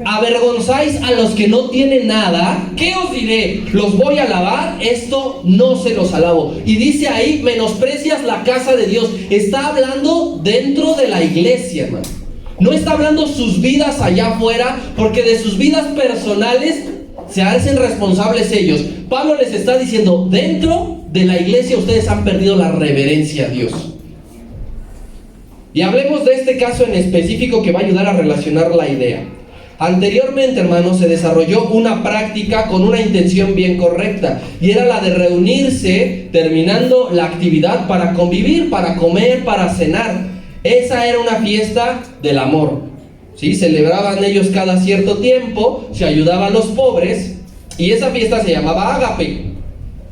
S3: avergonzáis a los que no tienen nada. ¿Qué os diré? ¿Los voy a alabar? Esto no se los alabo. Y dice ahí, menosprecias la casa de Dios. Está hablando dentro de la iglesia, hermano. No está hablando sus vidas allá afuera, porque de sus vidas personales se hacen responsables ellos. Pablo les está diciendo, dentro de la iglesia ustedes han perdido la reverencia a Dios. Y hablemos de este caso en específico que va a ayudar a relacionar la idea. Anteriormente, hermanos, se desarrolló una práctica con una intención bien correcta, y era la de reunirse terminando la actividad para convivir, para comer, para cenar. Esa era una fiesta del amor, ¿sí? Celebraban ellos cada cierto tiempo, se ayudaba a los pobres, y esa fiesta se llamaba ágape.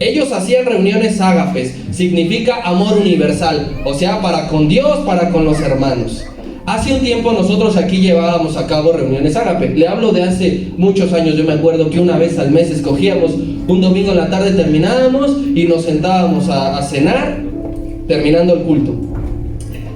S3: Ellos hacían reuniones ágapes, significa amor universal, o sea, para con Dios, para con los hermanos. Hace un tiempo nosotros aquí llevábamos a cabo reuniones ágape. Le hablo de hace muchos años. Yo me acuerdo que una vez al mes escogíamos un domingo en la tarde, terminábamos y nos sentábamos a cenar, terminando el culto.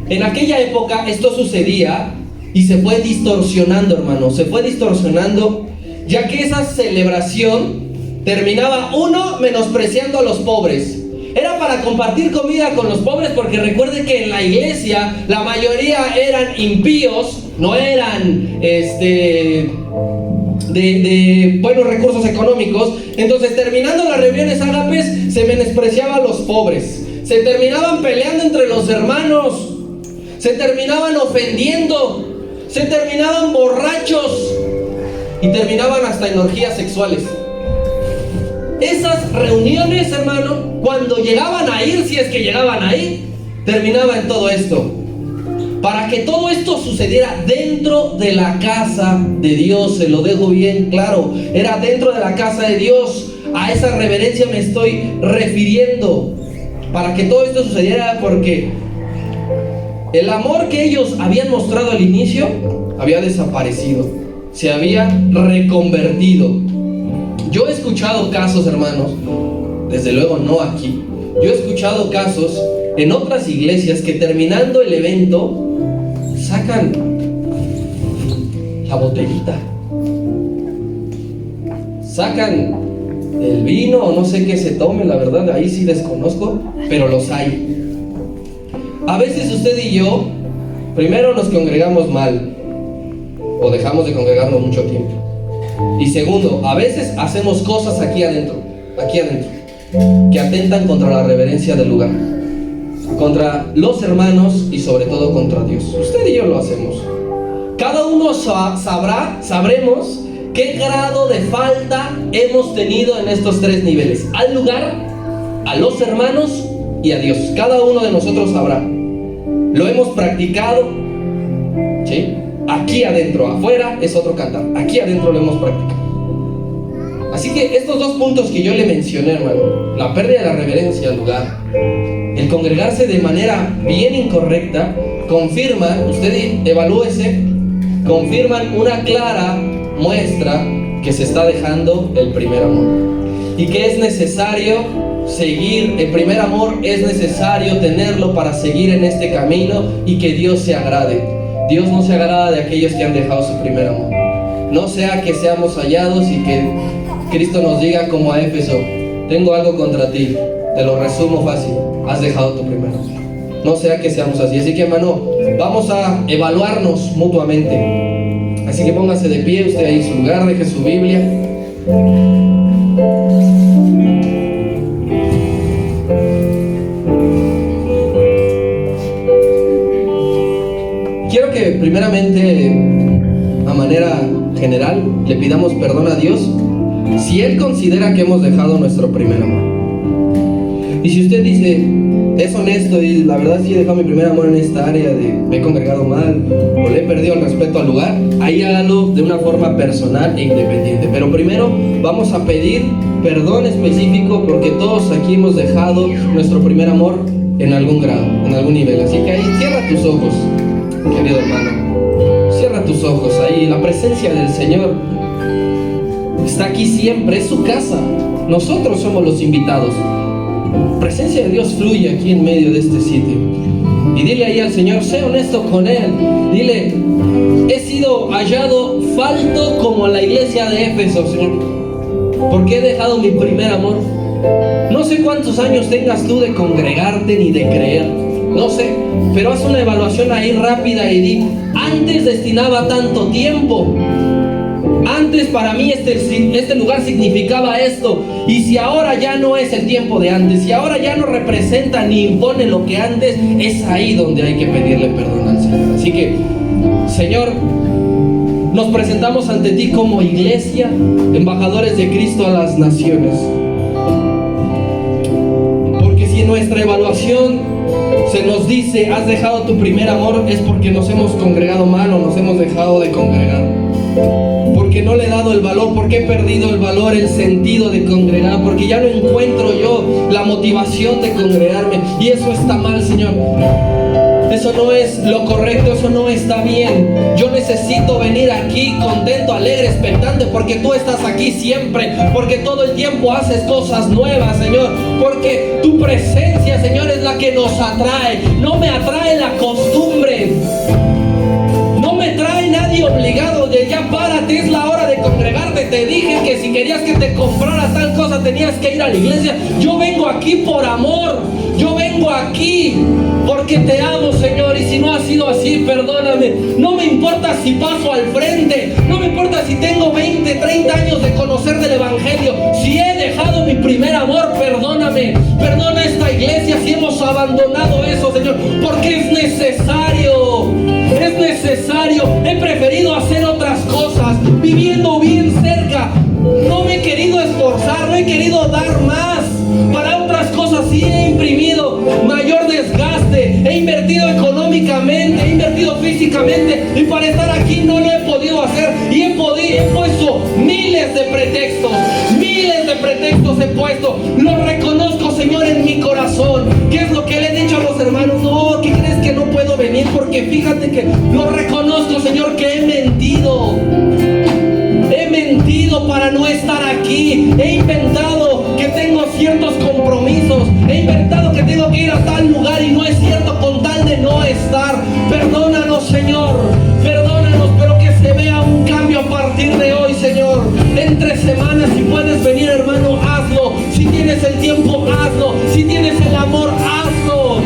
S3: En aquella época esto sucedía y se fue distorsionando, hermanos, se fue distorsionando, ya que esa celebración terminaba uno menospreciando a los pobres. Era para compartir comida con los pobres, porque recuerde que en la iglesia la mayoría eran impíos, no eran de buenos recursos económicos. Entonces, terminando las reuniones ágapes, se menospreciaba a los pobres, se terminaban peleando entre los hermanos, se terminaban ofendiendo, se terminaban borrachos y terminaban hasta en orgías sexuales. Esas reuniones, hermano, cuando llegaban a ir, si es que llegaban a ir, terminaba en todo esto. Para que todo esto sucediera dentro de la casa de Dios, se lo dejo bien claro, era dentro de la casa de Dios. A esa reverencia me estoy refiriendo. Para que todo esto sucediera, porque el amor que ellos habían mostrado al inicio había desaparecido, se había reconvertido. Yo he escuchado casos, hermanos, desde luego no aquí, yo he escuchado casos en otras iglesias que terminando el evento sacan la botellita, sacan el vino o no sé qué se tome, la verdad, ahí sí desconozco, pero los hay. A veces usted y yo, primero nos congregamos mal, o dejamos de congregarnos mucho tiempo. Y segundo, a veces hacemos cosas aquí adentro, que atentan contra la reverencia del lugar, contra los hermanos y sobre todo contra Dios. Usted y yo lo hacemos. Cada uno sabremos qué grado de falta hemos tenido en estos tres niveles: al lugar, a los hermanos y a Dios. Cada uno de nosotros sabrá. Lo hemos practicado, ¿sí? Aquí adentro, afuera es otro cantar. Aquí adentro lo hemos practicado. Así que estos dos puntos que yo le mencioné, hermano, la pérdida de la reverencia al lugar, el congregarse de manera bien incorrecta, confirman, usted evalúese, confirman una clara muestra que se está dejando el primer amor. Y que es necesario seguir, el primer amor es necesario tenerlo para seguir en este camino y que Dios se agrade. Dios no se agrada de aquellos que han dejado su primer amor. No sea que seamos hallados y que Cristo nos diga como a Éfeso: tengo algo contra ti, te lo resumo fácil, has dejado tu primer amor. No sea que seamos así. Así que, hermano, vamos a evaluarnos mutuamente. Así que póngase de pie, usted ahí en su lugar, deje su Biblia. Quiero que primeramente, a manera general, le pidamos perdón a Dios si Él considera que hemos dejado nuestro primer amor. Y si usted dice, es honesto y la verdad sí he dejado mi primer amor en esta área, me he congregado mal o le he perdido el respeto al lugar, ahí hágalo de una forma personal e independiente. Pero primero vamos a pedir perdón específico, porque todos aquí hemos dejado nuestro primer amor en algún grado, en algún nivel. Así que ahí cierra tus ojos, querido hermano, cierra tus ojos. Ahí la presencia del Señor está aquí siempre, es su casa, nosotros somos los invitados. La presencia de Dios fluye aquí en medio de este sitio. Y dile ahí al Señor, sé honesto con Él, dile: he sido hallado falto como la iglesia de Éfeso, Señor, porque he dejado mi primer amor. No sé cuántos años tengas tú de congregarte ni de creer, no sé, pero haz una evaluación ahí rápida y di: antes destinaba tanto tiempo, antes para mí este lugar significaba esto, y si ahora ya no es el tiempo de antes, si ahora ya no representa ni impone lo que antes, es ahí donde hay que pedirle perdón al Señor. Así que, Señor, nos presentamos ante ti como iglesia, embajadores de Cristo a las naciones. Porque si en nuestra evaluación se nos dice, has dejado tu primer amor, es porque nos hemos congregado mal o nos hemos dejado de congregar. Porque no le he dado el valor, porque he perdido el valor, el sentido de congregar, porque ya no encuentro yo la motivación de congregarme. Y eso está mal, Señor. Eso no es lo correcto, eso no está bien. Yo necesito venir aquí contento, alegre, expectante, porque tú estás aquí siempre, porque todo el tiempo haces cosas nuevas, Señor, porque tu presencia, Señor, es la que nos atrae. No me atrae la costumbre, no me trae nadie obligado de ya párate, es la hora de congregarte. Te dije que si querías que te comprara tal cosa tenías que ir a la iglesia. Yo vengo aquí por amor, yo vengo aquí porque te amo, Señor, y si no ha sido así, perdóname. No me importa si paso al frente, no me importa si tengo 20, 30 años de conocer del Evangelio. Si he dejado mi primer amor, perdóname. Perdona esta iglesia si hemos abandonado eso, Señor, porque es necesario. Es necesario. He preferido hacer otras cosas, viviendo bien cerca. No me he querido esforzar, no he querido dar más. Para otras cosas sí he imprimido mayor desgaste, he invertido económicamente, he invertido físicamente, y para estar aquí no lo he podido hacer. Y he puesto miles de pretextos he puesto. Lo reconozco, Señor, en mi corazón. ¿Qué es lo que le he dicho a los hermanos? No, ¿qué crees que no puedo venir? Porque fíjate que lo reconozco, Señor, que he mentido. He mentido para no estar aquí. He inventado que tengo ciertos compromisos. He inventado que tengo que ir a tal lugar y no es cierto, con tal de no estar. Perdónanos, Señor. Perdónanos, pero que se vea un cambio a partir de hoy, Señor. Entre semanas, si puedes venir, hermano, hazlo. Si tienes el tiempo, hazlo. Si tienes el amor, hazlo.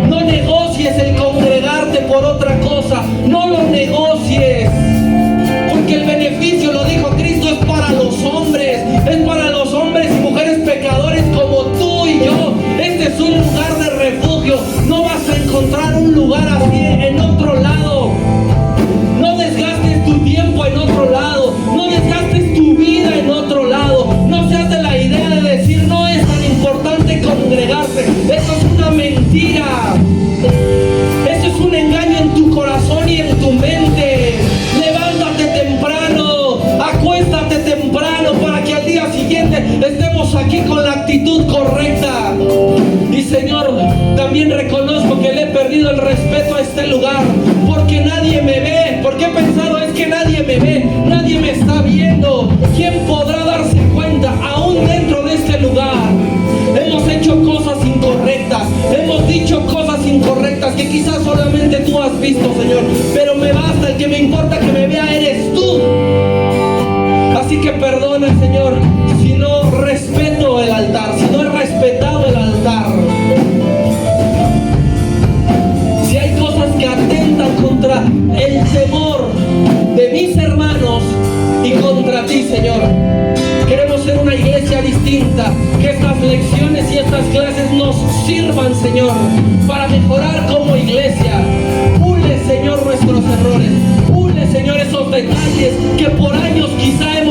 S3: No negocies el congregarte por otra cosa. No lo negocies. Porque el beneficio, lo dijo Cristo, es para los hombres. Es para los hombres y mujeres pecadores como tú y yo. Este es un lugar de refugio. No vas a encontrar un lugar así en otro lado. No desgastes tu tiempo en otro lado. No desgastes tu vida en otro lado. No seas de la idea de decir no es tan importante congregarse. Eso es una mentira. Eso es un engaño en tu corazón y en tu mente. Levántate temprano, acuéstate temprano para que al día siguiente estemos aquí con la actitud correcta. Y Señor, también reconozco que le he perdido el respeto a este lugar, porque nadie me ve, porque he pensado es que nadie me ve, nadie me está viendo. ¿Quién podrá darse cuenta aún dentro de este lugar? Hemos hecho cosas incorrectas, hemos dicho cosas incorrectas que quizás solamente tú has visto, Señor, pero me basta, el que me importa que me vea eres tú. Así que perdona, Señor, si no respeto el altar, si no he respetado el altar, si hay cosas que atentan contra el temor de mis hermanos y contra ti, Señor. Queremos ser una iglesia distinta, que estas lecciones y estas clases nos sirvan, Señor, para mejorar como iglesia. Pule, Señor, nuestros errores. Pule, Señor, esos detalles que por años quizá hemos